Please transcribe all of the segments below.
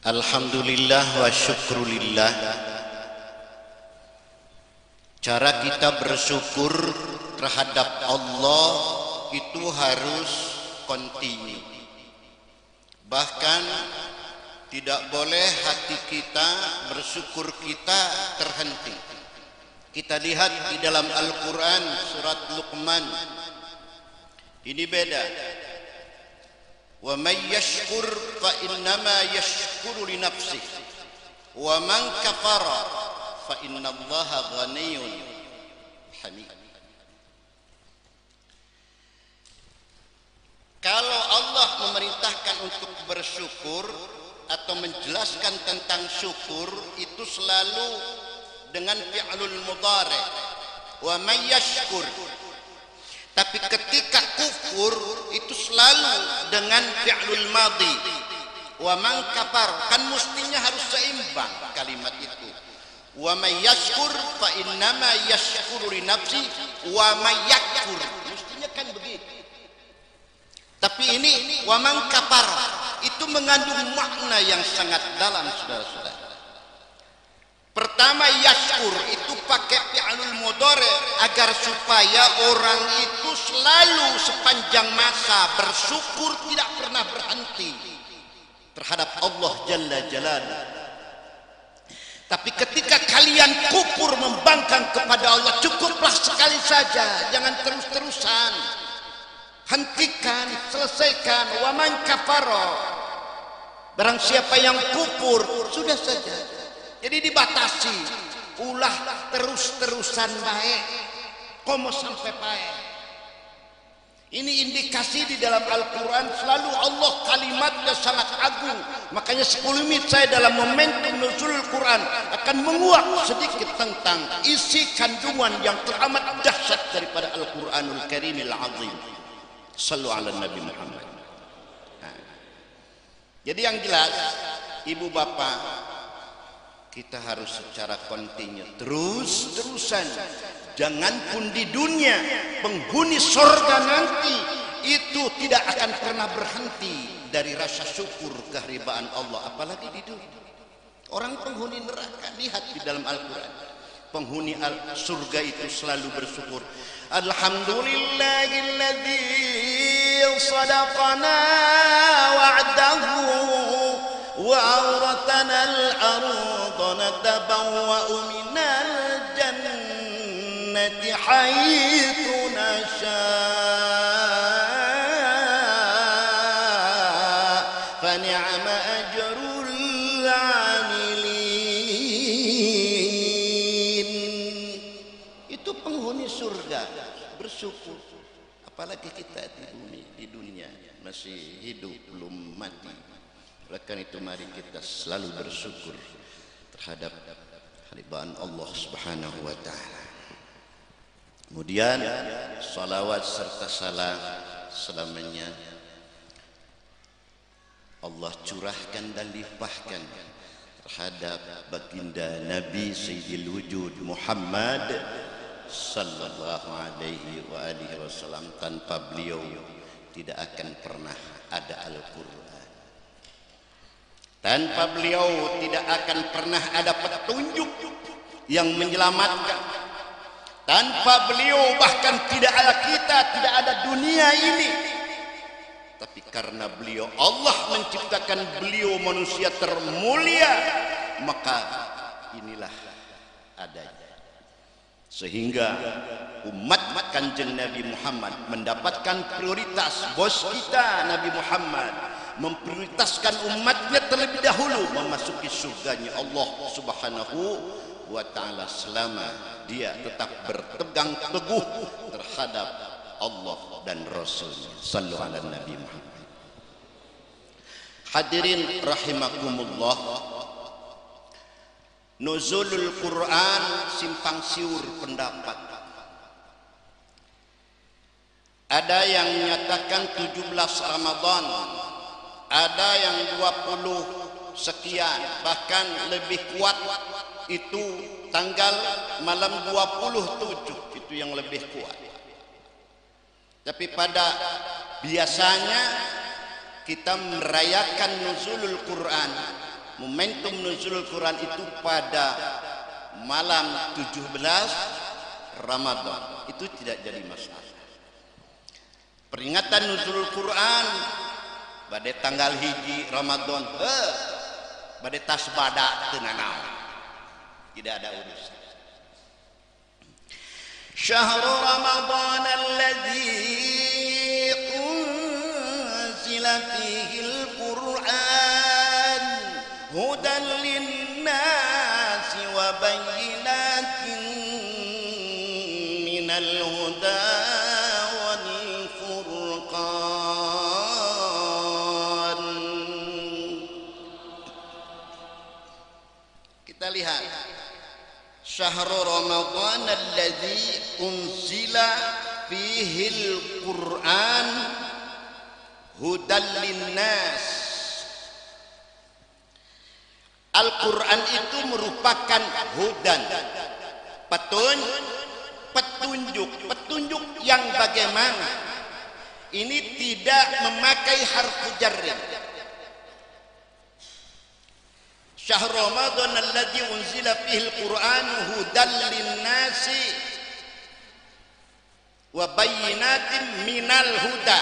Alhamdulillah wa syukrulillah. Cara kita bersyukur terhadap Allah itu harus kontinu. Bahkan tidak boleh hati kita bersyukur kita terhenti. Kita lihat di dalam Al-Quran surat Luqman. Ini beda. Wa may yashkur fa innama yashkuru li nafsihi wa man kafara fa innallaha ghaniyyun hamid. Kalau Allah memerintahkan untuk bersyukur atau menjelaskan tentang syukur, itu selalu dengan fi'lul mudhari, wa may yashkur. Tapi ketika kufur itu selalu dengan fi'lul madhi, wa man kafar, kan mestinya harus seimbang kalimat itu. Wa may yashkur fa innama yashkuru li nafsi wa may yakfur, mestinya kan begitu. Tapi ini wa man kafar itu mengandung makna yang sangat dalam, saudara-saudara. Pertama, yashkur itu pakai fi'lul mudhari agar supaya orang itu selalu sepanjang masa bersyukur, tidak pernah berhenti terhadap Allah Jalla Jalaluhu. Tapi ketika kalian kufur membangkang kepada Allah, cukuplah sekali saja, jangan terus-terusan. Hentikan, selesaikan. Wa man kafara, barang siapa yang kufur, sudah saja. Jadi dibatasi, ulah terus-terusan baik, komo sampai baik. Ini indikasi di dalam Al-Quran selalu Allah kalimatnya sangat agung. Makanya 10 menit saya dalam momentum nuzul Quran akan menguak sedikit tentang isi kandungan yang teramat dahsyat daripada Al-Quranul Karimil Azim. Sallu ala Nabi Muhammad. Jadi yang jelas, ibu bapak, kita harus secara kontinu terus-terusan. Jangan pun di dunia, penghuni surga nanti itu tidak akan pernah berhenti dari rasa syukur kehariban Allah, apalagi di dunia. Orang penghuni neraka, lihat di dalam Al-Quran, penghuni surga itu selalu bersyukur. Alhamdulillahilladzi sadaqana wa'dahu wa awratana al-ardha natabawwa'u minal jannati haitsu nasha' fa ni'ma ajrul 'amilin. Itu penghuni surga bersyukur. Apalagi kita di dunia masih hidup, belum mati. Oleh karena itu mari kita selalu bersyukur terhadap kehadiran Allah Subhanahu wa taala. Kemudian salawat serta salam selamanya Allah curahkan dan limpahkan terhadap baginda Nabi Sayyidil Wujud Muhammad sallallahu alaihi wa alihi wasallam. Tanpa beliau tidak akan pernah ada Al-Quran. Tanpa beliau tidak akan pernah ada petunjuk yang menyelamatkan. Tanpa beliau bahkan tidak ada kita, tidak ada dunia ini. Tapi karena beliau, Allah menciptakan beliau manusia termulia, maka inilah adanya. Sehingga umat Kanjeng Nabi Muhammad mendapatkan prioritas. Bos kita Nabi Muhammad memprioritaskan umatnya terlebih dahulu memasuki surganya Allah Subhanahu wa ta'ala selama dia tetap berpegang teguh terhadap Allah dan Rasulnya. Sallu ala Nabi Muhammad. Hadirin rahimakumullah, nuzulul Quran simpang siur pendapat. Ada yang menyatakan 17 Ramadan, ada yang 20 sekian, bahkan lebih kuat itu tanggal malam 27, itu yang lebih kuat. Tapi pada biasanya kita merayakan nuzulul Quran momentum nuzul Quran itu pada malam 17 Ramadan, itu tidak jadi masalah. Peringatan nuzul Quran pada tanggal hiji Ramadan, pada tasbada tenanau, tidak ada urusan. Syahrul Ramadan alladzi unzila fihil Quran hudan linnasi wa bayyinatin minal huda wal furqan. Kita lihat Syahrul Ramadan alladzi unzila fihil Quran hudan linnas. Al-Quran itu merupakan hudan, petunjuk yang bagaimana? Ini tidak memakai harfu jarrin. Syahrul Ramadan alladzi unzila fihil Quran hudan linnasi wa bayyinatin minal huda.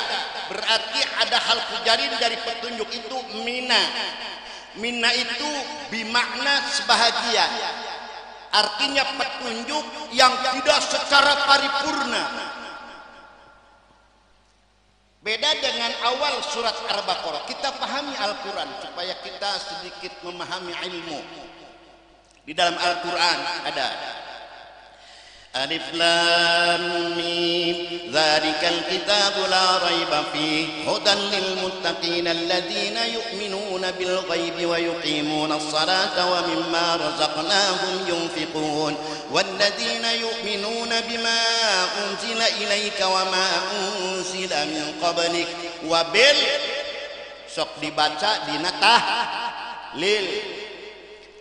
Berarti ada harfu jarrin dari petunjuk itu mina. Mina itu bimakna sebahagian. Artinya petunjuk yang tidak secara paripurna. Beda dengan awal surat Al-Baqarah. Kita pahami Al-Quran supaya kita sedikit memahami ilmu. Di dalam Al-Quran ada Alif Lam Mim Dzalikal kitabu la raiba fihi hudan lil muttaqin alladzina yu'minuna bil ghaibi wa yuqimuna as-salata wa mimma razaqnahum yunfiqun walladzina yu'minuna bima unzila ilaika wa ma unzila min qablik wa bil sok dibaca dina tahlil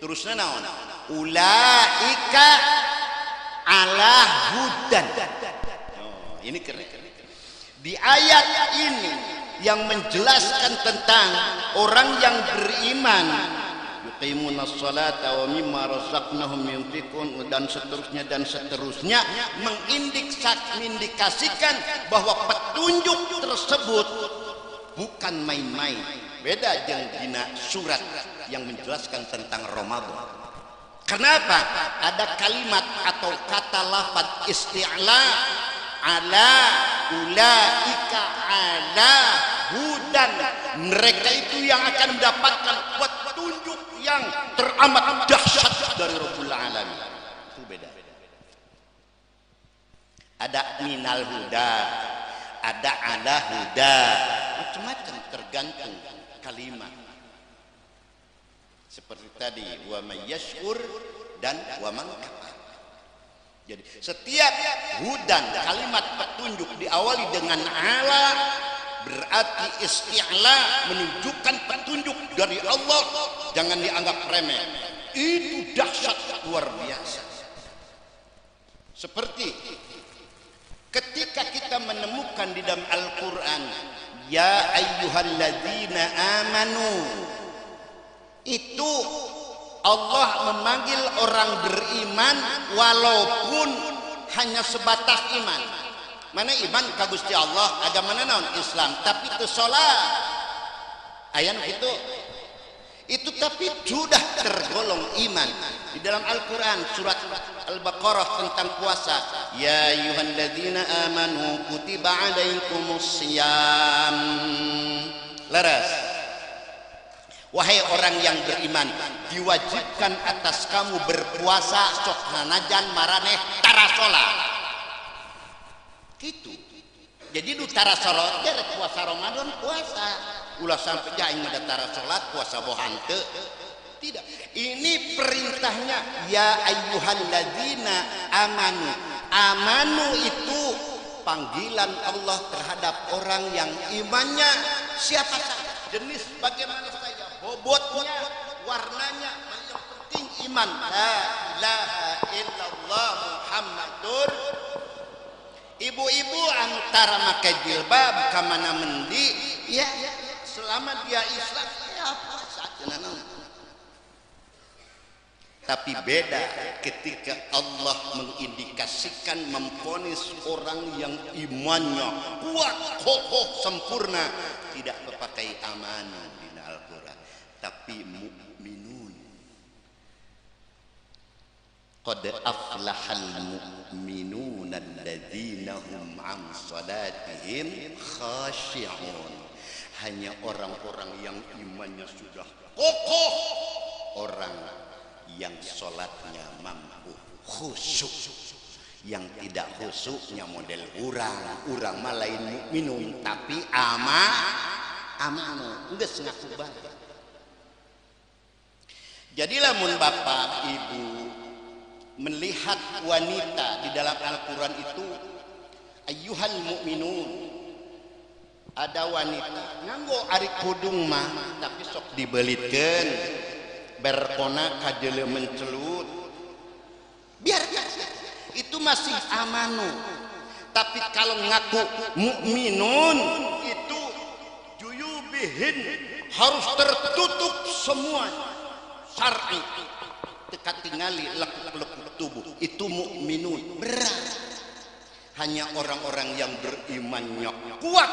terusna naon ulaika ala hudan. Ini keren. Di ayat ini yang menjelaskan tentang orang yang beriman, yuqimunas salata wa mimma razaqnahum yunfiqun dan seterusnya mengindikasikan bahwa petunjuk tersebut bukan main-main. Beda dengan surat yang menjelaskan tentang Ramadan. Kenapa? Ada kalimat atau kata lafaz isti'la ala ulaika ala hudan. Mereka itu yang akan mendapatkan petunjuk yang teramat dahsyat dari Rabbul Alamin. Itu beda. Ada minal huda, ada ala huda, macam-macam tergantung kalimat. Seperti tadi wa may yashkur dan wa man kafar. Jadi setiap hudan kalimat petunjuk diawali dengan ala berarti isti'la menunjukkan petunjuk dari Allah, jangan dianggap remeh. Itu dahsyat luar biasa. Seperti ketika kita menemukan di dalam Al-Qur'an ya ayyuhalladzina amanu, itu Allah memanggil orang beriman walaupun hanya sebatas iman. Mana iman ka Gusti Allah, agama naon Islam, tapi teu salat. Aya nu kitu. Itu tapi sudah tergolong iman. Di dalam Al-Qur'an surat Al-Baqarah tentang puasa, ya ayyuhalladzina amanu kutiba alaikumusiyam. Laras. Wahai orang yang beriman, diwajibkan atas kamu berpuasa sok nanajan maraneh tara salat. Gitu. Jadi du tara salat ge puasa Ramadan puasa. Ulah sampai aing mah tara salat puasa bohan teu. Tidak. Ini perintahnya ya ayyuhalladzina amanu. Amanu itu panggilan Allah terhadap orang yang imannya siapa saja, jenis bagaimana saja, bobotnya, warnanya, yang penting iman. La ilaha illallah Muhammadur. Ibu-ibu antara pakai jilbab ke mana mendi, ya selama dia Islam ya puasa. Tapi beda ketika Allah mengindikasikan memvonis orang yang imannya kuat, kokoh, sempurna, tidak memakai amanah di Al-Quran, tapi mukminun. Qad aflahal mu'minun alladzina hum an salatihim khashi'un. Hanya orang-orang yang imannya sudah kokoh, orang yang sholatnya mampu khusyuk. Yang tidak khusyuknya model urang mah lain mukminun tapi amanu geus ngaku bae. Jadi lamun bapak ibu melihat wanita di dalam Al-Quran itu, ayyuhal mukminun, ada wanita nganggo ari kudung mah tapi sok dibelitkeun berkona kadele mencelut, biarkan itu masih amanu. Tapi kalau ngaku mukminun itu juyubihin harus tertutup semua syar'i, teka tingali lekuk-lekuk tubuh, itu mukminun. Berat. Hanya orang-orang yang berimannya kuat,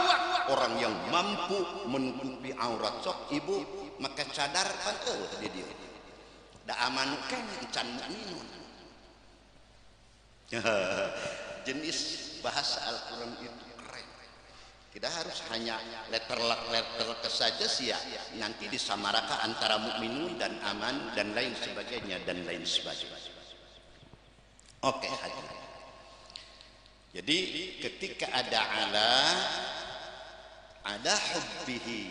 orang yang mampu menutupi aurat. Sok ibu maka sadar kan dia da amanu kan can mukminun. Jenis bahasa Al-Quran itu keren. Tidak harus hanya letter saja sih ya, nanti disamarkan antara mukminun dan aman dan lain sebagainya dan lain sebagainya. Oke, hadirin. Jadi ketika ada hubbihi,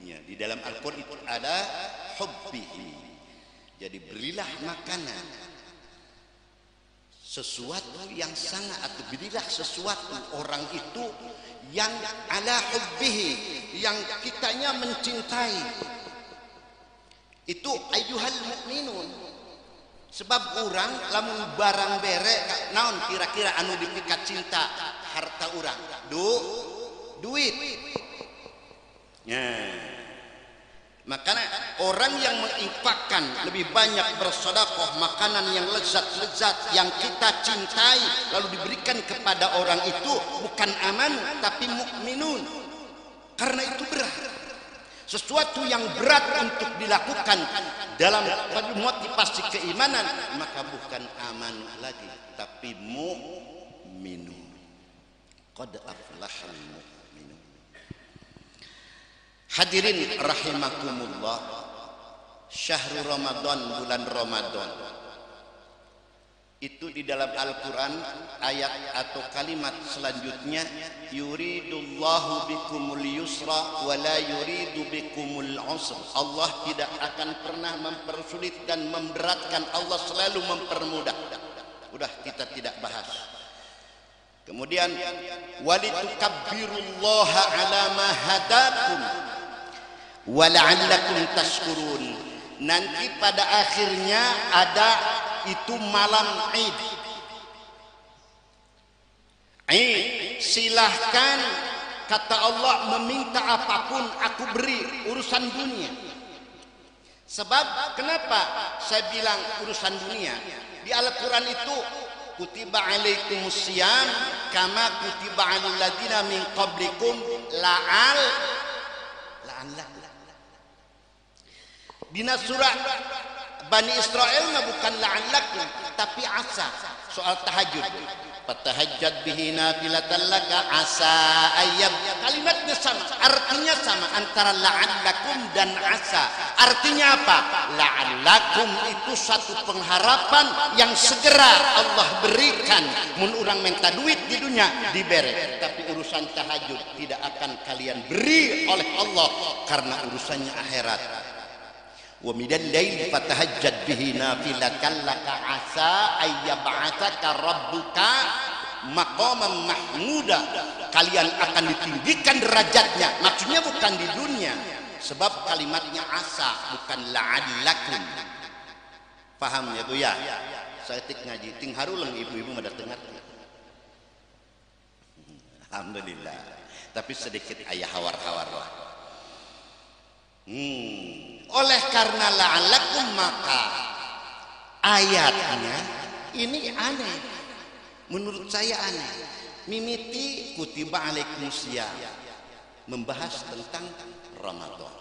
ya, di dalam Al-Quran itu ada hubbihi. Jadi berilah makanan sesuatu yang sangat, atau berilah sesuatu orang itu yang ala hubbihi, yang kitanya mencintai. Itu ayyuhal mukminun. Sebab orang lamun barang berek naon kira-kira anu dipikat cinta harta orang duit. Makanya orang yang menginfakkan lebih banyak bersedekah makanan yang lezat-lezat yang kita cintai lalu diberikan kepada orang itu bukan aman tapi mukminun. Karena itu berat. Sesuatu yang berat untuk dilakukan dalam motivasi keimanan, maka bukan aman lagi tapi mukminun. Qad aflahal mu'minun. Hadirin rahimakumullah, syahrul Ramadan, bulan Ramadan itu di dalam Al-Quran ayat atau kalimat selanjutnya, yuridullahu bikumul yusra wa la yuridu bikumul usra. Allah tidak akan pernah mempersulit dan memberatkan, Allah selalu mempermudah. Udah kita tidak bahas. Kemudian walitukabbirullaha ala ma hadakum wa la'allakum tashkurun. Nanti pada akhirnya ada itu malam Id. Silahkan kata Allah meminta apapun aku beri, urusan dunia. Sebab kenapa saya bilang urusan dunia? Di Al-Quran itu kutiba alaikumusiyam kama kutiba alal ladina min qablikum la'allakum. Dina surah Bani Israel mah bukan la'allakum tapi asa. Soal tahajud, fatahajjad bihi nafilatan laka asa ayyab. Kalimatnya sama, artinya sama antara la'allakum dan asa. Artinya apa? La'allakum itu satu pengharapan yang segera Allah berikan. Mun urang minta duit di dunia diberi, tapi urusan tahajud tidak akan kalian beri oleh Allah karena urusannya akhirat. Wa minal laili fatahajjad bihi nafilatan laka asa ayyab'atsaka rabbuka maqaman mahmuda. Kalian akan ditinggikan derajatnya, maksudnya bukan di dunia, sebab kalimatnya asa bukan la'allakum. Paham ya Bu ya? Saya tik ngaji ting haruleng ibu-ibu mah dateng. Alhamdulillah. Tapi sedikit aya hawar-hawar lah. Oleh karena la'allakum maka ayatnya ini aneh, menurut saya aneh. Mimiti kutiba alaikumusiyam, membahas tentang Ramadan.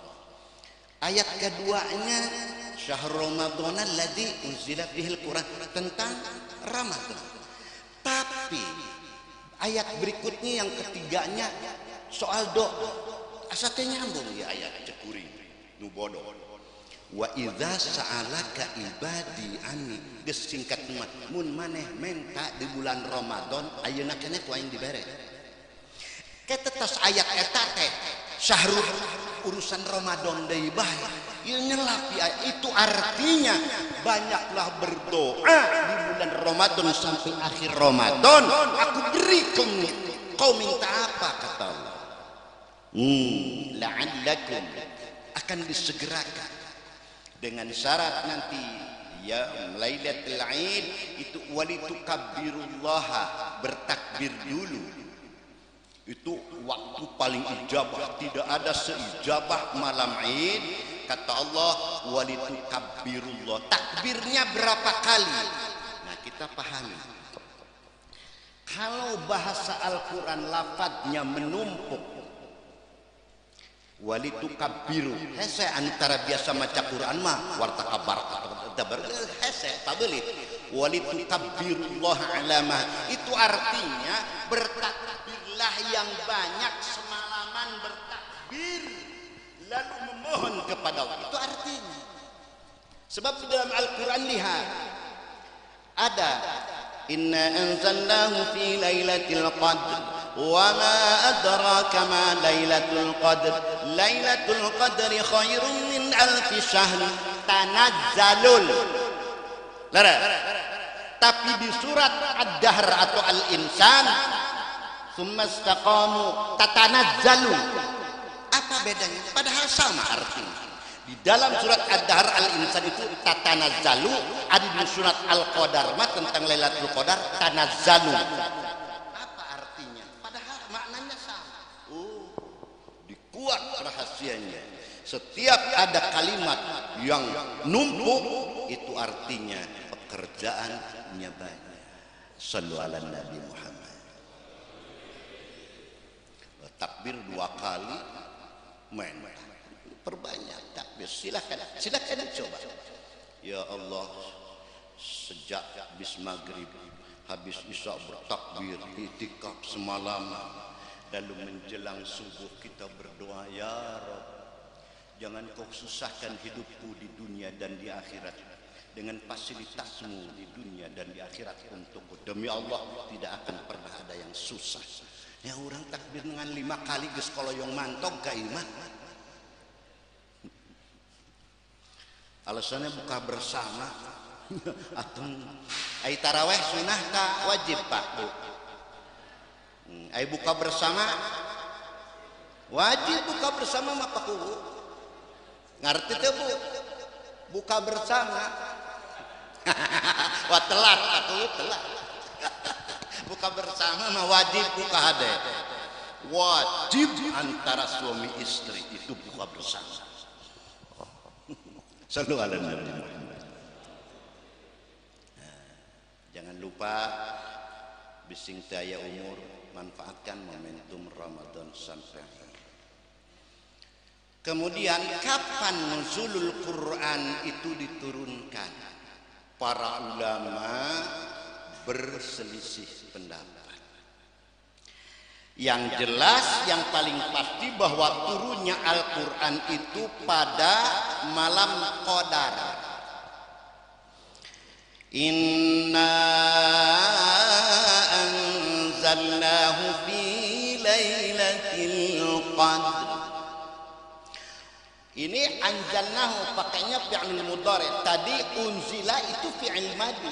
Ayat keduanya syahrul ramadan alladzi unzila fihil Quran, tentang Ramadan. Tapi ayat berikutnya yang ketiganya soal doa. Asate nyambung ya ayat cekuri nu bodoh. Wa idza sa'alaka ibadi anni, geus singkat mah mun maneh menta di bulan Ramadan ayeuna keneh ku aing dibere. Ketetes ayat eta teh syahrul urusan Ramadan deui bae. Ieu nyelapi itu artinya banyaklah berdoa di bulan Ramadan sampai akhir Ramadan. Aku beri kau minta apa kata Allah? La'allakum, akan disegerakan dengan syarat nanti ya Lailatul Aid itu walitukabbirullaha, bertakbir dulu. Itu waktu paling ijabah, tidak ada seijabah malam Id. Kata Allah walitukabbirullaha, takbirnya berapa kali? Nah kita pahami, kalau bahasa Al-Quran lafadznya menumpuk, walitukabbiru hese antara biasa maca Quran mah wartakabar hese tabeli walitukabbirullaha alama, itu artinya bertakbirlah yang banyak, semalaman bertakbir lalu memohon kepada Allah. Itu artinya, sebab di dalam Al-Quran lihat ada inna anzalnahu fi lailatul qadr wa ma adraka ma lailatul qadr lailatul qadri khairun min alfi syahr tanazzalul lara. Tapi di surat Ad-Dahr atau Al-Insan summa istaqamu tatanazzalu, apa bedanya? Padahal sama artinya. Di dalam surat Ad-Dahr Al-Insan itu tatanazzalu, ada di surat Al-Qadar mah tentang Lailatul Qadar tanazzalu. Apa artinya? Padahal maknanya sama. Oh, dikuat rahasianya. Setiap ada kalimat yang numpuk itu artinya pekerjaannya banyak. Shallu ala Nabi Muhammad. Takbir 2 kali main. Perbanyak takbir, silakan coba. Ya Allah, sejak habis maghrib, habis isya bertakbir, itikaf semalam, lalu menjelang subuh kita berdoa, ya Rabb, jangan kau susahkan hidupku di dunia dan di akhirat dengan fasilitasmu di dunia dan di akhirat untukku. Demi Allah tidak akan pernah ada yang susah. Ya orang takbir dengan 5 kali geus koloyong mantog ka imah. Alasannya buka bersama atau ai taraweh sunnah ka wajib Pak Bu? Ai buka bersama wajib, buka bersama mah Pak Bu. Ngerti teh Bu? Buka bersama. Wah telat Pak Bu, telat. Buka bersama mah wajib buka hade. Wajib antara suami istri itu buka bersama. Sallu ala Nabi Muhammad. Jangan lupa bising daya umur, manfaatkan momentum Ramadan sampai akhir. Kemudian kapan nuzulul Quran itu diturunkan? Para ulama berselisih pendapat. Yang jelas, yang paling pasti bahwa turunnya Al-Quran itu pada malam Qadar. Inna anzalnahu fi lailatul qadr. Ini anzalnahu pakainya fi'il mudhari. Tadi unzila itu fi'il madhi.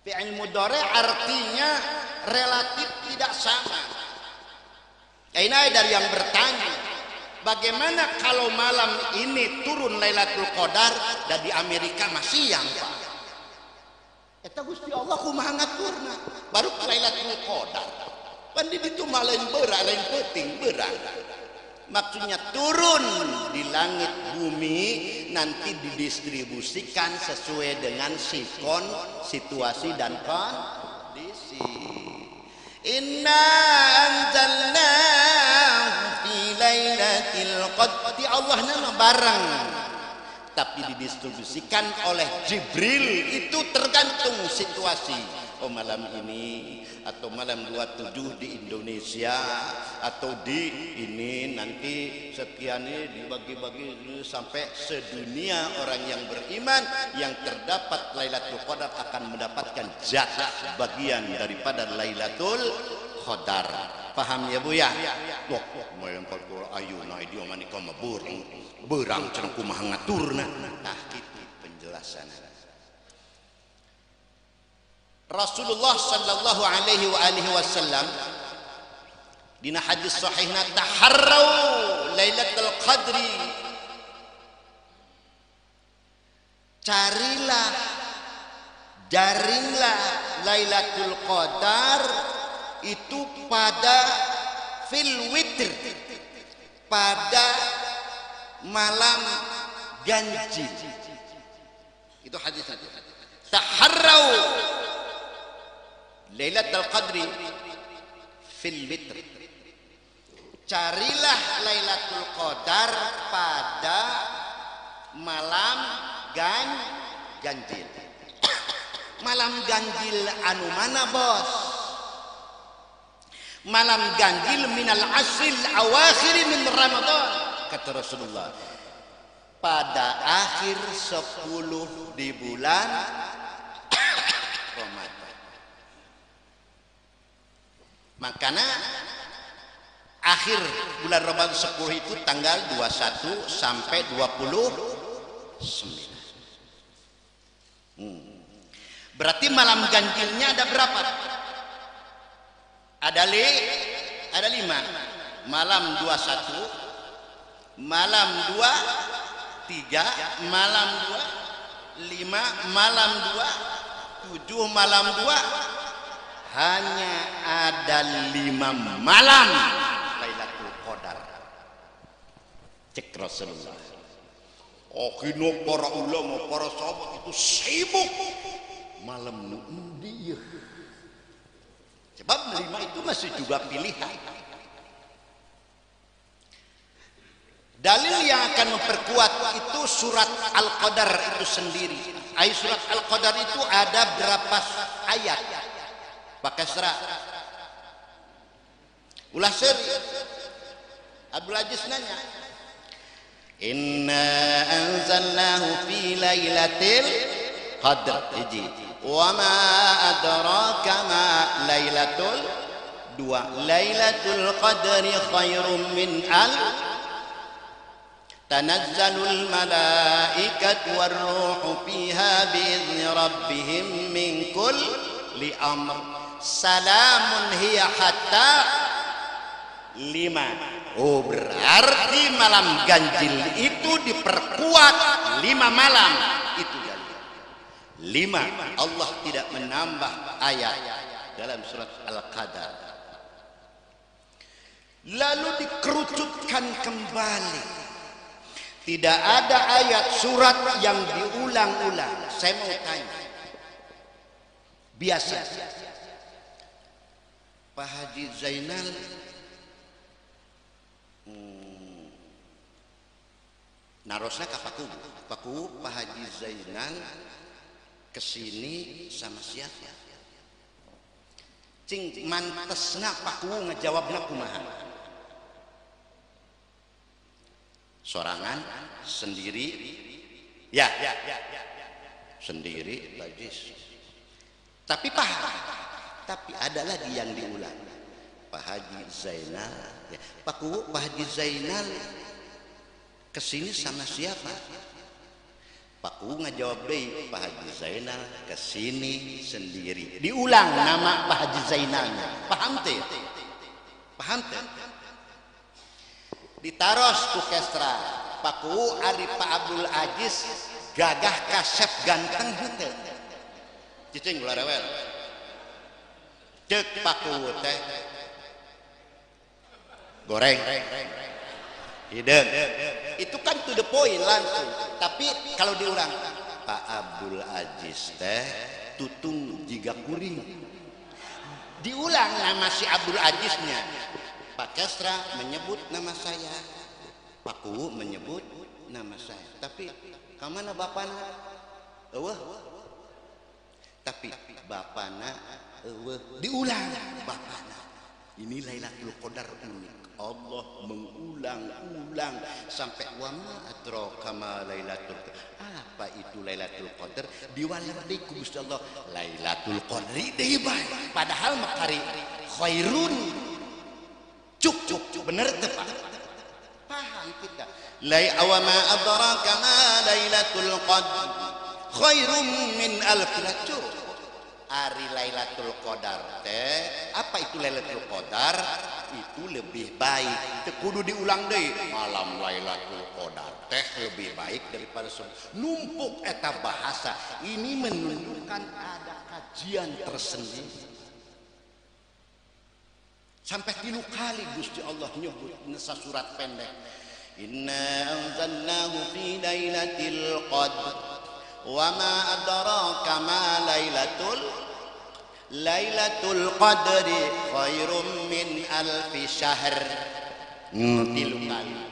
Fi'il mudhari artinya relatif tidak sama. Ini dari yang bertanya, bagaimana kalau malam ini turun Lailatul Qadar dan di Amerika masih siang Pak? Eta Gusti Allah kumaha ngaturna baru Lailatul Qadar. Pan di ditu mah lain beurang, lain penting beurang. Maksudnya turun di langit bumi, nanti didistribusikan sesuai dengan sikon, situasi dan kondisi. Inna anzalna fi lailatul qadri, Allah nama barang, tapi didistribusikan oleh Jibril, itu tergantung situasi. Oh malam ini atau malam 27 di Indonesia, atau di ini nanti sekian ini dibagi-bagi sampai sedunia orang yang beriman yang terdapat Lailatul Qadar akan mendapatkan jatah bagian daripada Lailatul Qadar. Paham ya Bu ya? Wah, mayan kalau ayu na idiom manika mah berang cenah kumaha ngaturna. Nah, itu penjelasan. Rasulullah sallallahu alaihi wa alihi wasallam dina hadis sahihna taharrau Lailatul Qadri, carilah, jaringlah Lailatul Qadar itu pada fil witr, pada malam ganjil. Itu hadisnya. Taharrau Lailatul Qadri fil witr, carilah Lailatul Qadar pada malam ganjil. Malam ganjil anu mana bos? Malam ganjil minal asril awakhir min Ramadan, kata Rasulullah, pada akhir 10 di bulan Ramadan. Makanya akhir bulan Ramadan 10 itu tanggal 21 sampai 29. Berarti malam ganjilnya ada berapa? Ada 5. Malam 21, malam 23, malam 25, malam 27, malam 2. Hanya ada 5 malam Lailatul Qadar. Cek Rasulullah. Akhirnya para ulama, para sahabat itu sibuk malam nundi. Sebab 5 itu masih juga pilihan. Dalil yang akan memperkuat itu surat Al-Qadar itu sendiri. Surat Al-Qadar itu ada berapa ayat? Pakai serat. Ulah seri. Abdul Aziz nanya. Inna anzalnahu fi lailatul qadr. Wa ma adraka ma lailatul 2. Lailatul qadri khairum min tanazzalul malaikatu warruhu fiha bi'izni rabbihim min kulli amr. Salamun hiya hatta 5. Oh, berarti malam ganjil itu diperkuat 5 malam. Itu dalil. 5. Allah tidak menambah ayat dalam surat Al-Qadar. Lalu dikerucutkan kembali. Tidak ada ayat surat yang diulang-ulang. Saya mau tanya. Biasa Pak Haji Zainal narosna ka Paku Pak Haji Zainal kesini sama siapa? Cing mantesna Paku ngejawabna kumaha? Sorangan sendiri? Ya. Sendiri bajis. Tapi tapi ada lagi yang diulang. Pak Haji Zainal, ya. Pak Haji Zainal kesini sama siapa? Pak ngajawab deh, Pak Haji Zainal kesini sendiri. Diulang nama Pak Haji Zainalnya. Paham teh? Paham teh? Ditaros ku kestra. Pak ari Pak Abdul Aziz gagah kasep ganteng henteu. Cicing gula rewel. Cek Paku teh goreng Hidung. Itu kan to the point langsung. Tapi kalau diulang, Pak Abdul Aziz teh tutung jiga kuring. Diulang nama si Abdul Aziznya. Pak Kesra menyebut nama saya. Pak Ku menyebut nama saya. Tapi kemana bapana? Eueuh. Tapi bapana eueuh. Diulang bapana. Ini Lailatul Qadar unik. Allah mengulang-ulang sampai wama adraka ma Lailatul Qadar. Apa itu Lailatul Qadar? Diwaladi ku Gusti Allah Lailatul Qadri deui bae. Padahal makari khairun. Cuk bener teh Pak. Paham kita. Wa ma adraka ma Lailatul Qadar khairum min alf lasyur. Hari Lailatul Qadar teh apa itu Lailatul Qadar? Itu lebih baik. Teu kudu diulang deui. Malam Lailatul Qadar teh lebih baik daripada numpuk eta bahasa. Ini menunjukkan ada kajian tersendiri. Sampai 3 kali Gusti Allah nyebut nasa surat pendek. Inna anzalnahu fi lailatul qadr wa ma adraka ma lailatul qadri khairum min alfi syahr. 3 kali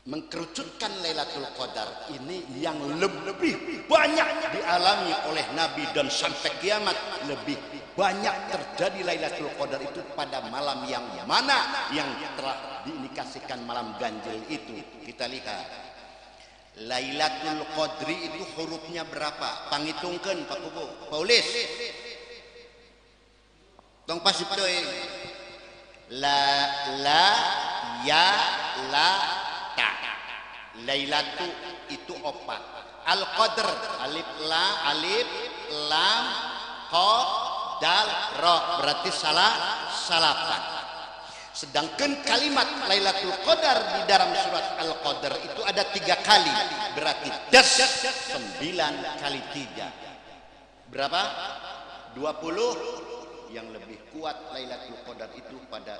mengkerucutkan Lailatul Qadar ini yang lebih banyak dialami oleh Nabi dan sampai kiamat lebih banyak terjadi Lailatul Qadar itu pada malam yang mana yang telah diindikasikan malam ganjil itu. Kita lihat Lailatul Qadri itu hurufnya berapa? Pangitungkeun Pak Kubu. Paulis. Tong pasif deui. La ya la ta. Lailatu itu 4. Al-Qadr alif lam qa dal ra berarti salapan. Sedangkan kalimat Lailatul Qadar di dalam surat Al-Qadar itu ada 3 kali, berarti 9 kali 3 berapa? 20. Yang lebih kuat Lailatul Qadar itu pada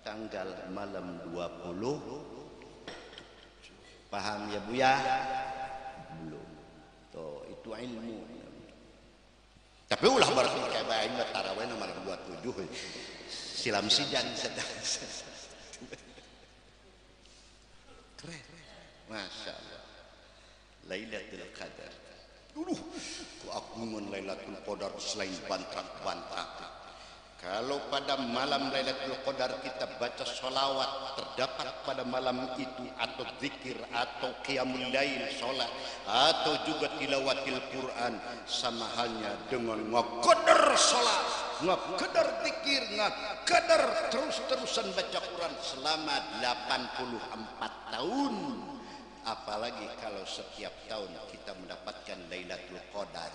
tanggal malam 20. Paham ya Bu ya? Belum. Tuh, itu ilmu. Tapi ulah berarti kayak bae tarawih malam 27. Silam sijan sedang. Keren. Masya Allah. Lailatul Qadar. Dulu keagungan Lailatul Qadar selain bantrak-bantrak. Kalau pada malam Lailatul Qadar kita baca sholawat terdapat pada malam itu atau zikir atau qiyamul lail sholat atau juga tilawatil Quran sama halnya dengan ngaqadar sholat, ngaqadar zikir, ngaqadar terus-terusan baca Quran selama 84 tahun. Apalagi kalau setiap tahun kita mendapatkan Lailatul Qadar.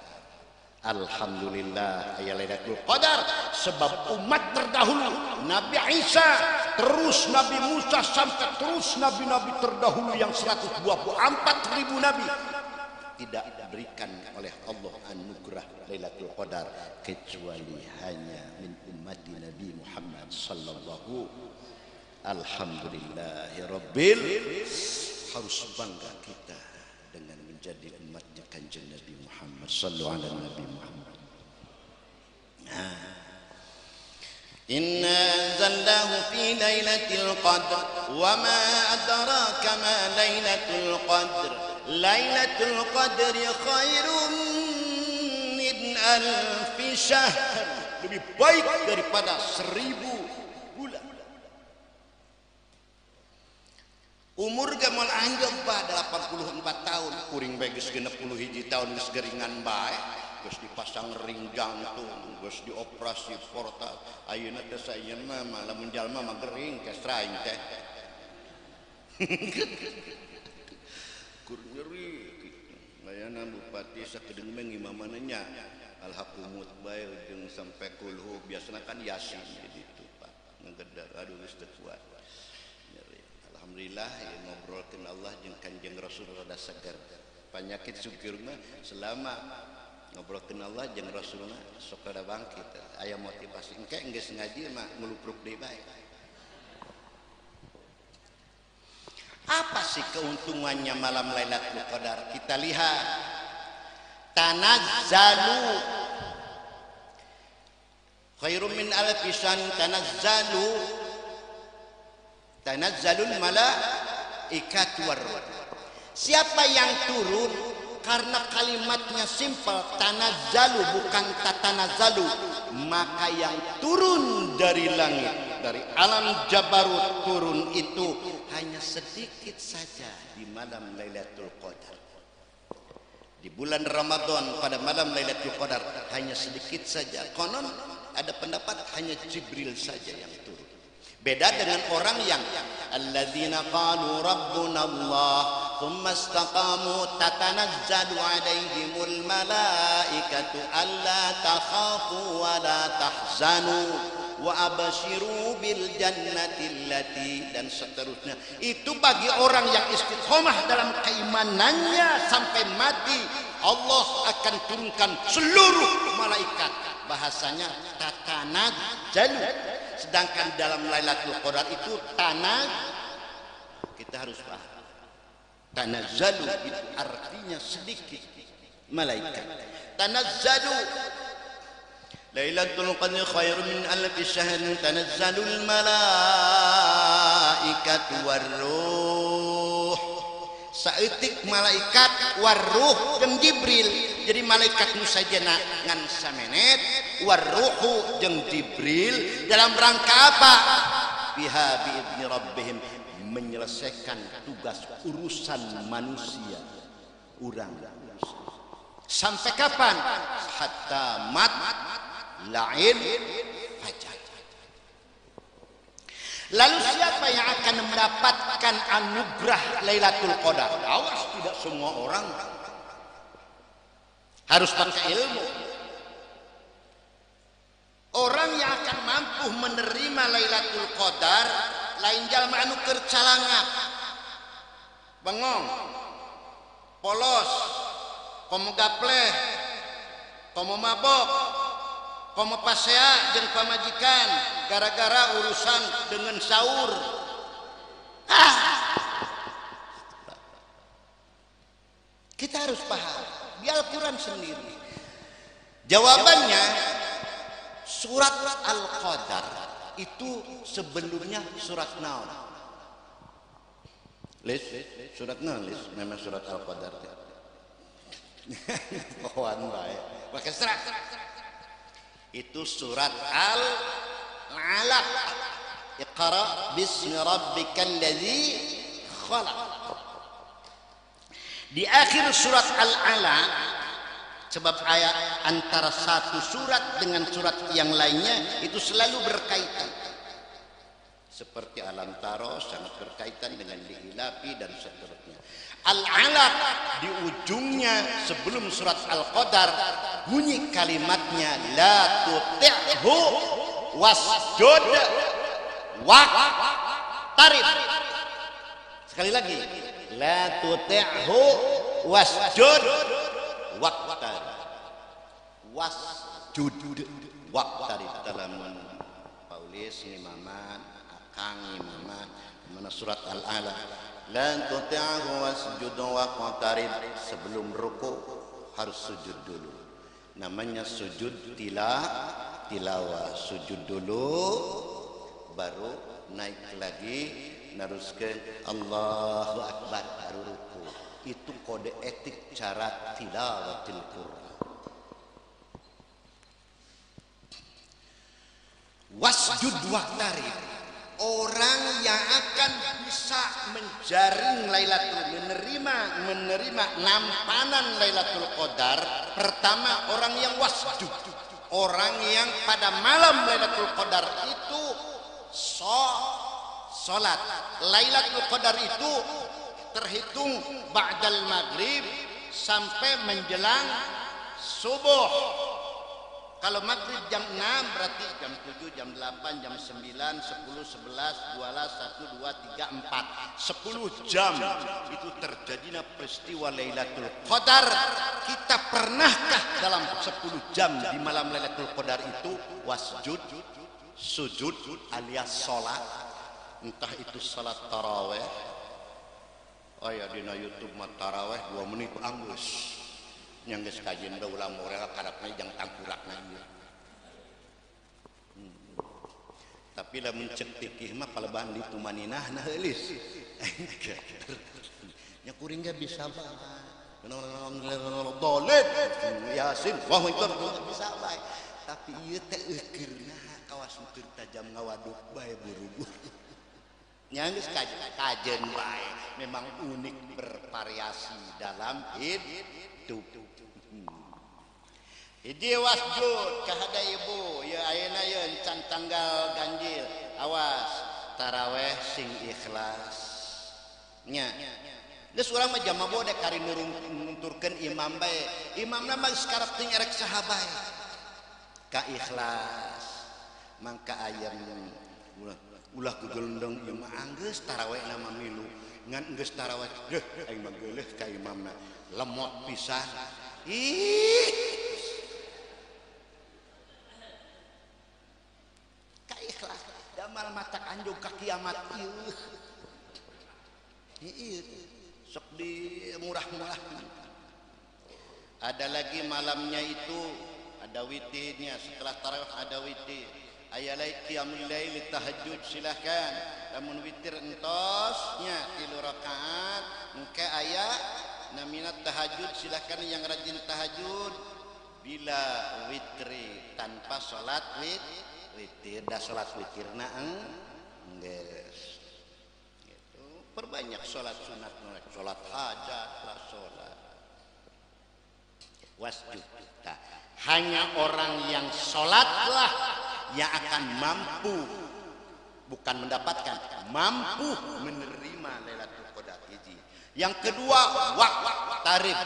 Alhamdulillah ya Lailatul Qadar, sebab umat terdahulu Nabi Isa, terus Nabi Musa, sampai terus nabi-nabi terdahulu yang 124.000 nabi tidak diberikan oleh Allah anugerah Lailatul Qadar kecuali hanya min ummati Nabi Muhammad sallallahu. Alhamdulillahirabbil, harus bangga kita dengan menjadi umatnya Kanjeng Nabi Muhammad sallallahu alaihi Nabi Muhammad. Inna anzalnahu fi lailatul qadr wa ma adraka ma lailatul qadr. Lailatul qadri khairum min alfi syahr. Lebih baik daripada 1000 bulan. Umur gamal anggap pada 84 tahun, kuring bae geus 61 tahun geus geringan bae, geus dipasang ring jantung, geus dioperasi portal. Ayeuna teh saeyeuna mah lamun jalma mah gering kesra aing teh. Kur nyeri kitu. Layana bupati sakedeung mah ngimamana nya alhaqumut bae jeung sampai kulhu biasana kan yasin jadi itu Pak. Ngegedar aduh geus teu kuat. Alhamdulillah ya ngobrolkeun Allah jeung Kanjeng Rasul rada seger. Penyakit syukur mah selama ngobrolkeun Allah jeung Rasulna sok rada bangkit. Aya motivasi engke geus ngaji mah ngulupruk deui bae. Apa sih keuntungannya malam Lailatul Qadar? Kita lihat. Tanazzalu khairum min alfi syahr. Tanazzalul malaikatu war-ruh. Siapa yang turun? Karena kalimatnya simpel, tanazzalu bukan tatanazzalu, maka yang turun dari langit, dari alam Jabarut turun itu hanya sedikit saja di malam Lailatul Qadar. Di bulan Ramadan pada malam Lailatul Qadar hanya sedikit saja. Konon ada pendapat hanya Jibril saja yang turun. Beda dengan orang yang alladzina qalu rabbuna Allah thumma istaqamu tatanazzalu alaihimul malaikatu alla takhafu wa la tahzanu wa abshiru bil jannati allati, dan seterusnya. Itu bagi orang yang istiqomah dalam keimanannya sampai mati, Allah akan turunkan seluruh malaikat. Bahasanya tatanazzalu. Sedangkan dalam Lailatul Qadar itu kita harus paham. Tanazzalu itu artinya sedikit malaikat. Tanazzalu Lailatul Qadar khairun min alfi syahr. Tanazzalul malaikatu war-ruh. Saeutik malaikat war-ruh jeung Jibril. Jadi malaikat nu sajana ngan samenet, war-ruhu jeung Jibril dalam rangka apa? Biha bi'idni rabbihim, menyelesaikan tugas urusan manusia. Urang sampai kapan? Hatta mat la'il fajar. Lalu siapa yang akan mendapatkan anugerah Lailatul Qadar? Awas, tidak semua orang harus pakai ilmu. Orang yang akan mampu menerima Lailatul Qadar lain jalma anu keur calangap, bengong, polos, komo gapleh, komo mabok, komo pasea jeung pamajikan gara-gara urusan dengan sahur. Kita harus paham di Al-Quran sendiri. Jawabannya surat Al-Qadar itu sebelumnya surat naon? Lis, surat naon lis? Nama surat Al-Qadar. Pohon bae. Pakai serat. Itu surat Al-Alaq. Iqra bismi rabbikal ladzi khalaq. Di akhir surat Al-Alaq, sebab ayat antara satu surat dengan surat yang lainnya itu selalu berkaitan. Seperti Alam Taro sangat berkaitan dengan Li'ilafi dan seterusnya. Al-Alaq di ujungnya sebelum surat Al-Qadar bunyi kalimatnya la tuti'hu wasjud waqtarib. Sekali lagi, la tuti'hu wasjud waqtarib. Wasjud waqtarib dalam Paulis Imaman, Akang Imaman, mana surat Al-Alaq. La tuti'hu wasjud waqtarib. Sebelum ruku harus sujud dulu. Namanya sujud tilawah. Sujud dulu baru naik lagi naruskeun Allahu Akbar baru ruku. Itu kode etik cara tilawatil Quran. Wasjud waqtarib, orang yang akan bisa menjaring Lailatul, menerima nampanan Lailatul Qadar. Pertama, orang yang wasjud, orang yang pada malam Lailatul Qadar itu sholat. Lailatul Qadar itu terhitung ba'dal maghrib sampai menjelang subuh. Kalau maghrib jam 6 berarti jam 7, jam 8, jam 9, 10, 11, 12, 1, 2, 3, 4 10 jam itu terjadinya peristiwa Lailatul Qadar. Kita pernahkah dalam 10 jam di malam Lailatul Qadar itu wasjud, sujud alias sholat, entah itu sholat taraweh, aya dina YouTube mah taraweh 2 menit anggeus nya geus kajian da ulama urang karepna jang tangkurakna ieu. Tapi lamun cek fikih mah palebahan di tumaninahna heulis. Nya kuring ge bisa bae. Dolet Yasin wah itu bisa bae. Tapi ieu teh eukeurna kawas keur tajam ngawaduk bae buru-buru. Nya geus kajen bae. Memang unik bervariasi dalam hidup. Hiji wasjud kahada ibu ya ayeuna yeun can tanggal ganjil awas taraweh sing ikhlas nya geus urang mah jama bode kari nunturkeun imam bae imamna mah sekarang ting erek saha bae ka ikhlas mangka ayam ulah gegeundeng ieu mah anggeus tarawehna mah milu ngan geus taraweh deuh aing mah geuleuh ka imamna lemot pisan ih ikhlas damal matak anjung ka kiamat ieu sok di murah-murah. Ada lagi malamnya itu ada witirnya setelah tarawih ada witir aya lain qiyamul lail tahajud silakan lamun witir entosnya 3 rakaat engke aya namina tahajud silakan yang rajin tahajud bila witri tanpa salat witir dah salat witirna geus gitu perbanyak salat sunat salat hajat lah salat wasjud hanya orang yang salatlah yang akan mampu bukan mendapatkan mampu menerima Lailatul Qadar hiji yang kedua waqtarib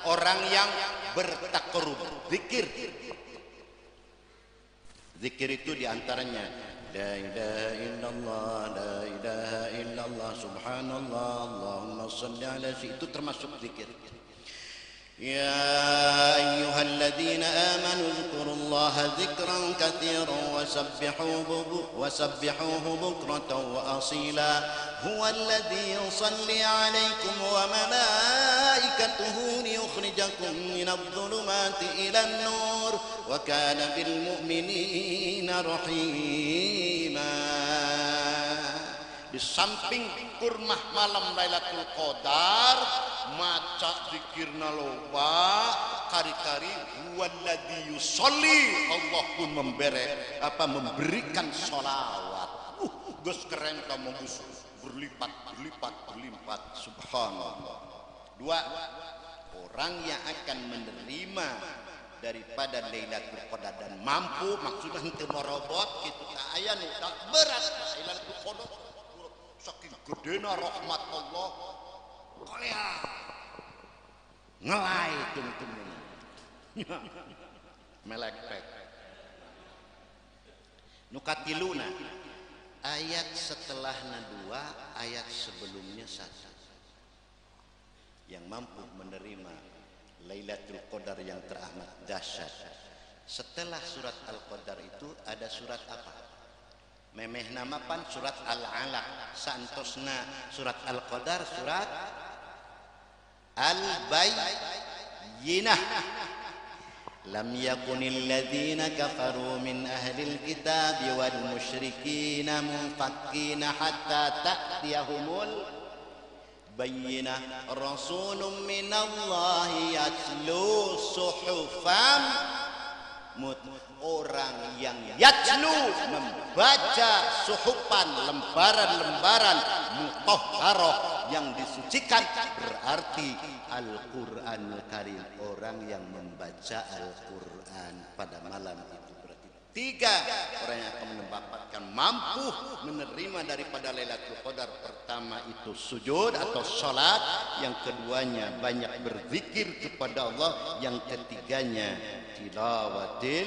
orang yang bertakarrub zikir itu diantaranya la ilaha illallah la ilaha illallah subhanallah allahumma shalli ala itu termasuk zikir. Ya ayyuhalladzina amanu dzkurullaha dzikran katsiran wasabbihuhu bukratan wa asila huwallazi yusalli 'alaikum wa malaikatuhu liyukhrijakum minadh dhulumati ilan nur wa kana bil mu'minina rahima. Di samping kurmah malam Lailatul Qadar maca zikirna loba kari-kari huwallazi yusolli Allah pun memberikan sholawat geus keren kamu berlipat subhanallah. 2 orang yang akan menerima daripada Lailatul Qadar dan mampu maksudnya henteu merobot kitu tah aya nu berat Lailatul Qadar saking gedena rahmat Allah kolea ngelai tung-tung melekpek nu katiluna ayat setelahna 2 ayat sebelumnya 1 yang mampu menerima Lailatul Qadar yang teramat dahsyat. Setelah surat Al-Qadar itu ada surat apa? Memeh nama pan surat Al-Alaq santosna surat Al-Qadar surat Al-Bayyinah. Lam yakunil ladzina kafaru min ahlil kitabi wal musyrikina munfakkina hatta ta'tiyahumul bayyinah rasulun minallahi yatlu suhufan orang yang yatlu membaca suhufan lembaran-lembaran mutahharah yang disucikan berarti Al-Qur'anul Karim orang yang membaca Al-Qur'an pada malam itu berarti 3 orang yang akan mendapatkan mampu menerima daripada Lailatul Qadar. Pertama itu sujud atau salat, yang keduanya banyak berzikir kepada Allah, yang ketiganya tilawatil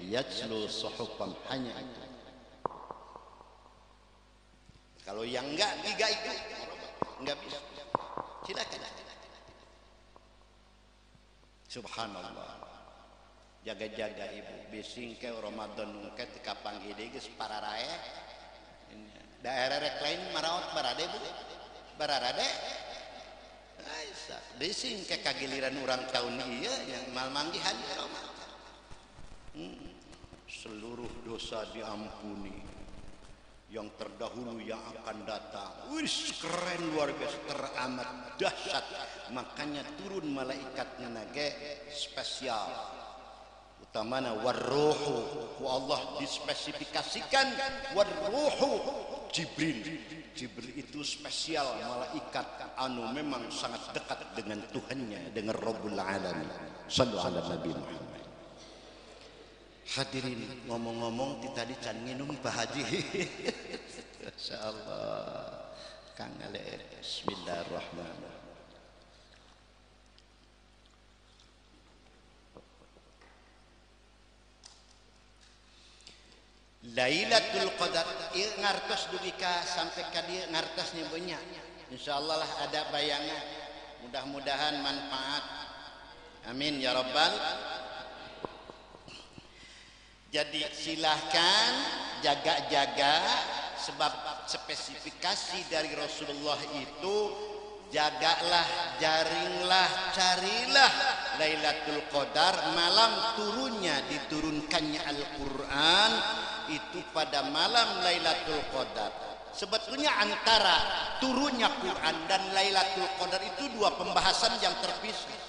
yajlu suhufan, hanya itu. Kalau yang enggak 3 itu enggak bisa. Silakan. Subhanallah. Jaga-jaga ibu bising ke Ramadan ke kapang ide geus pararae daerah rek lain maraot barade bu bararade Desing ke kagiliran orang tahun iya yang mal manggihan Ramadan. Seluruh dosa diampuni, yang terdahulu yang akan datang. Wis keren luar biasa, teramat dahsyat. Makanya turun malaikatnya nage spesial. Utamana warruhu, Allah dispesifikasikan warruhu Jibril. Jibril itu spesial malaikat anu memang sangat dekat dengan Tuhannya, dengan Rabbul Alamin. Sallu ala Nabi Muhammad. Hadirin, ngomong-ngomong tadi can nginum Pak Haji. Masyaallah. Kang Ale, bismillahirrahmanirrahim. Lailatul Qadar ngartos dugi ka sampai ka dieu ngartosnya banyak. Insyaallah lah ada bayangan. Mudah-mudahan manfaat. Amin ya rabbal. Jadi silahkan jaga-jaga, sebab spesifikasi dari Rasulullah itu jagalah, jaringlah, carilah Lailatul Qadar. Malam turunnya diturunkannya Al-Quran itu pada malam Lailatul Qadar. Sebetulnya antara turunnya Quran dan Lailatul Qadar itu dua pembahasan yang terpisah.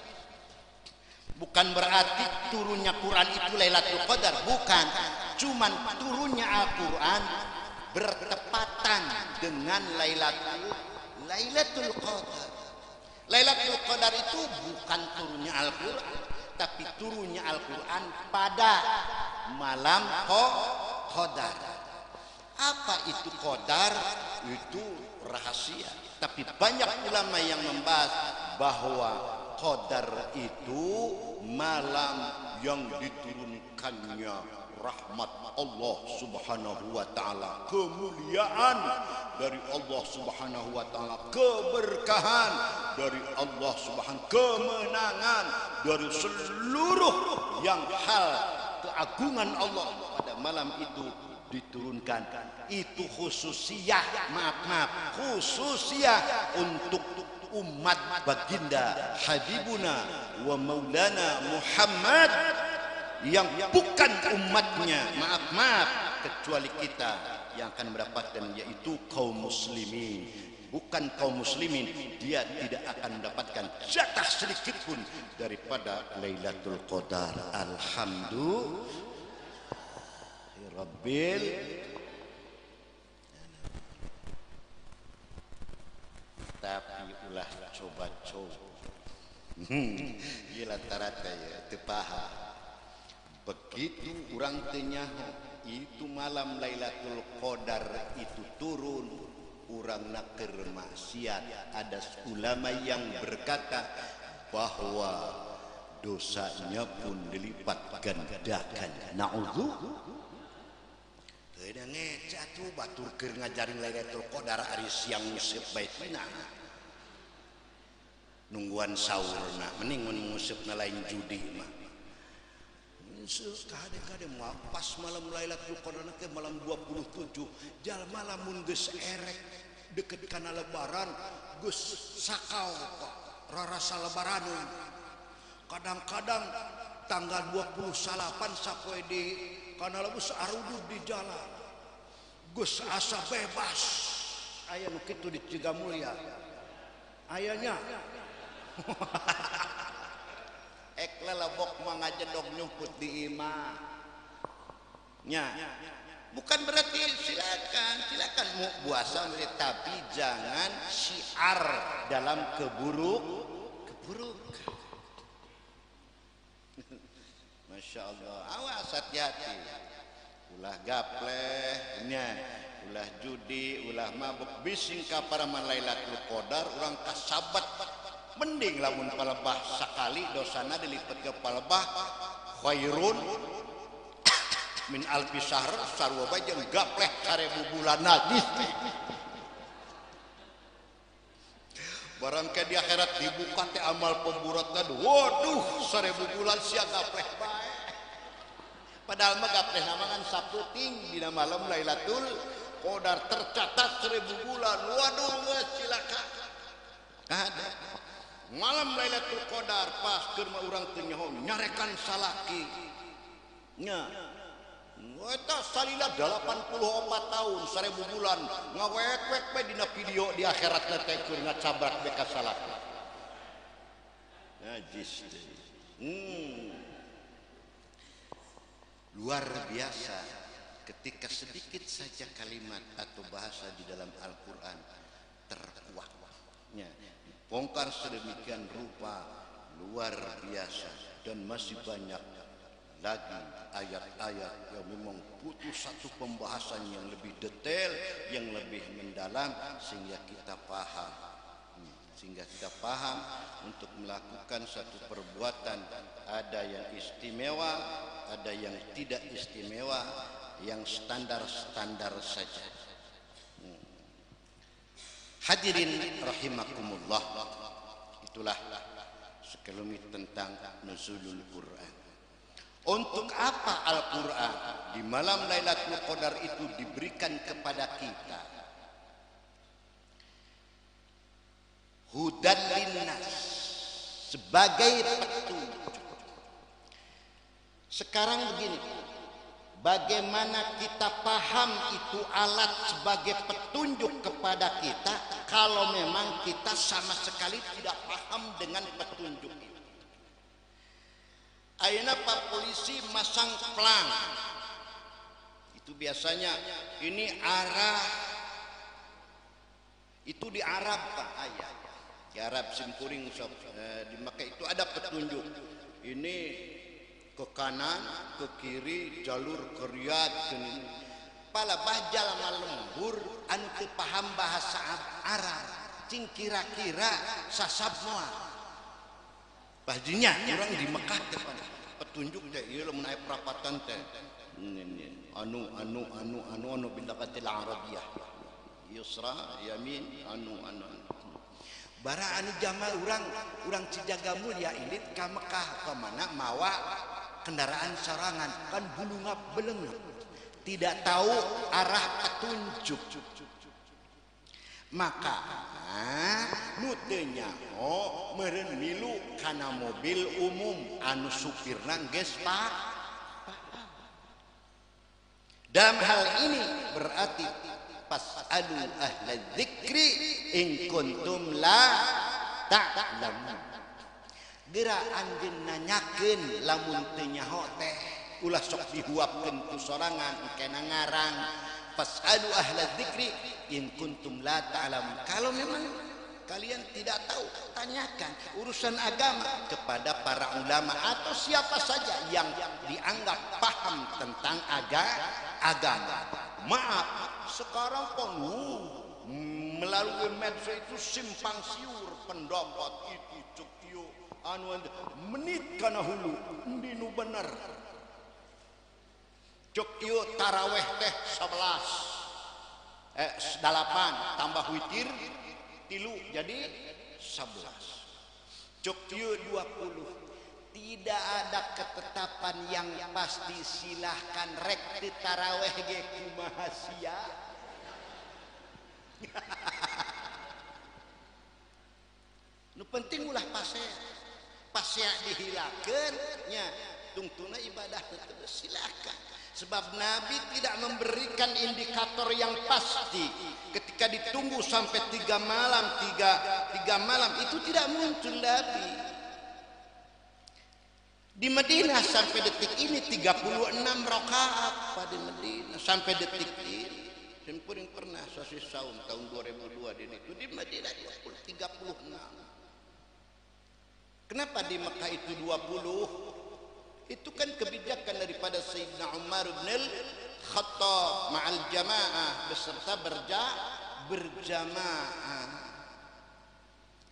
Bukan berarti turunnya Quran itu Lailatul Qadar, bukan. Cuman turunnya Al-Quran bertepatan dengan Lailatul Qadar. Lailatul Qadar itu bukan turunnya Al-Quran, tapi turunnya Al-Quran pada malam Qadar. Apa itu Qadar? Itu rahasia. Tapi banyak ulama yang membahas bahwa Qadar itu malam yang diturunkannya rahmat Allah Subhanahu wa taala, kemuliaan dari Allah Subhanahu wa taala, keberkahan dari Allah Subhanahu, kemenangan dari seluruh yang hal keagungan Allah pada malam itu diturunkan. Itu khususiyah, khususiyah untuk umat baginda Habibuna wa Maulana Muhammad yang bukan umatnya, maaf kecuali kita yang akan mendapatkan, yaitu kaum muslimin. Bukan kaum muslimin, dia tidak akan mendapatkan jatah sedikit pun daripada Lailatul Qadar. Alhamdulillah Rabbil. Tapi ulah coba-coba gila tarata ya tepaha. Begitu orang tenyaho itu malam Lailatul Qadar itu turun, orang nakir maksiat. Ada ulama yang berkata bahwa dosanya pun dilipat gandakan. Na'udzu. Kena ngeca tuh batur keur ngajarin Lailatul Qadar ari siang musib baitina. Nungguan saurna mending mun musibna lain judi mah. Kadang-kadang mah pas malam Lailatul Qadar ke malam 27 jalma lamun geus erek deket kana lebaran geus sakau rarasa lebaraneun. Kadang-kadang tanggal 28 sapoe di kana leus arudud di jalan geus asa bebas. Aya nu kitu di Cigamulya ayanya. Ek lalabok mangajedog nyumput di imah nya. Bukan berarti silakan mau puasa, tapi jangan syiar dalam keburukan. Masya Allah, awas hati-hati. Ulah gapleh nya, ulah judi, ulah mabuk, bising ka para Lailatul Qadar urang kasabat. Mending lamun palebah sakali dosana dilipat ke palebah khairun min alfi syahr, sarua bae jeung gapleh 1000 bulan hadis. Barang ke di akhirat dibuka teh amal pemburatna, waduh 1000 bulan sia gapleh bae. Padahal mah gapleh namangan saputing dina malam Lailatul Qadar tercatat 1000 bulan. Waduh geus cilaka. Ada malam Lailatul Qadar pas ke rumah orang teu nyaho nyarekan salaki nya eta salila 84 tahun 1000 bulan ngawek-wek we dina video di akhirat teh keur ngacabrak beka salaki najis luar biasa ketika sedikit saja kalimat atau bahasa di dalam Al-Quran terkuaknya dibongkar sedemikian rupa luar biasa dan masih banyak lagi ayat-ayat yang memang butuh satu pembahasan yang lebih detail, yang lebih mendalam sehingga kita paham untuk melakukan satu perbuatan ada yang istimewa, ada yang tidak istimewa, yang standar-standar saja. Hadirin rahimakumullah, itulah sekelumit tentang nuzulul Quran. Untuk apa Al-Quran di malam Lailatul Qadar itu diberikan kepada kita? Hudan linnas, sebagai petunjuk. Sekarang begini, bagaimana kita paham itu alat sebagai petunjuk kepada kita kalau memang kita sama sekali tidak paham dengan petunjuk itu? Ayeuna Pak polisi masang pelang, itu biasanya ini arah, itu di Arab Pak ayat, di Arab simkuring di Makkah itu ada petunjuk, ini ke kanan, ke kiri, jalur ke Riyadh, pala bajal lembur anu teu paham bahasa Arab, cing kira-kira sasab moal. Bajinya orang di Mekah teh petunjuk teh ieu lamun aya perapatan teh anu bindakatil arabiyah yusra yamin anu bara anu jamal urang Cijaga Mulia ilit ka Mekah ka mana mawa kendaraan sorangan kan bulunga belengep tidak tahu arah petunjuk maka nu teu nyaho meureun milu kana mobil umum anu supirna geus dalam hal ini berarti fas'alu ahla dzikri in kuntum la ta'lamun. Geura anjeun nanyakeun lamun teu nyaho teh ulah sok dihuapkeun ku sorangan engkena ngarang fas'alu ahla dzikri in kuntum la ta'lamun. Kalau memang kalian tidak tahu, tanyakan urusan agama kepada para ulama atau siapa saja yang dianggap paham tentang agama. Maaf, sekarang penuh melalui medsos itu simpang siur pendapat itu cekio anu menit kana hulu endinu bener. Cekio taraweh teh 8 tambah witir 3 jadi 11. Cekio 20. Tidak ada ketetapan yang pasti, silahkan rek di taraweh ge kumaha sia. Nu penting ulah pasea dihilakeun nya tungtuna ibadah tetep silakan. Sebab Nabi tidak memberikan indikator yang pasti ketika ditunggu sampai 3 malam itu tidak muncul Nabi. Di Madinah sampai detik ini 36 rakaat pada Madinah sampai detik ini. Simpuring pernah sasi saum tahun 2002 itu di Madinah 36. Kenapa di Mekah itu 20? Itu kan kebijakan daripada Sayyidina Umar bin Khattab ma'al jamaah beserta berjamaah.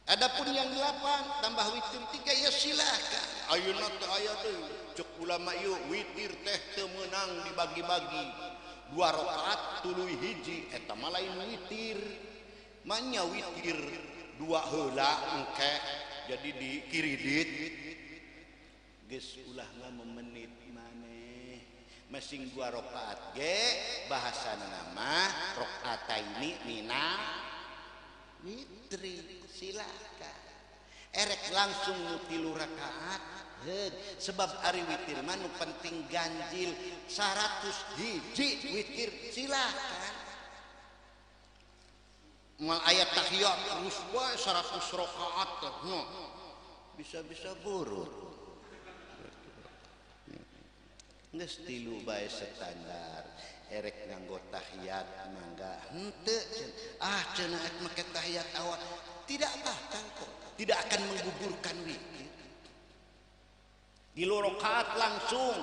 Adapun yang 8 tambah witir 3 ya silakan. Ayeuna teh aya deui cek ulama ieu witir teh teu meunang dibagi-bagi. 2 rakaat tuluy hiji eta mah lain witir. Manya witir 2 heula engke jadi dikiridit. Geus ulah ngamenit maneh. Masing 2 rakaat ge bahasana mah rakaataini mina witri silakan. erek langsung nu 3 rakaat. Sebab ari witir mah nu penting ganjil 100 hiji witir silakan. Mal ayat tahiyat terus bae 100 rakaat no. Bisa-bisa burur. Geus 3 bae standar. Erek nganggo tahiyat mangga henteu cenah ek make tahiyat awal tidak batal kok, tidak akan menggugurkan witir. Di 2 rakaat langsung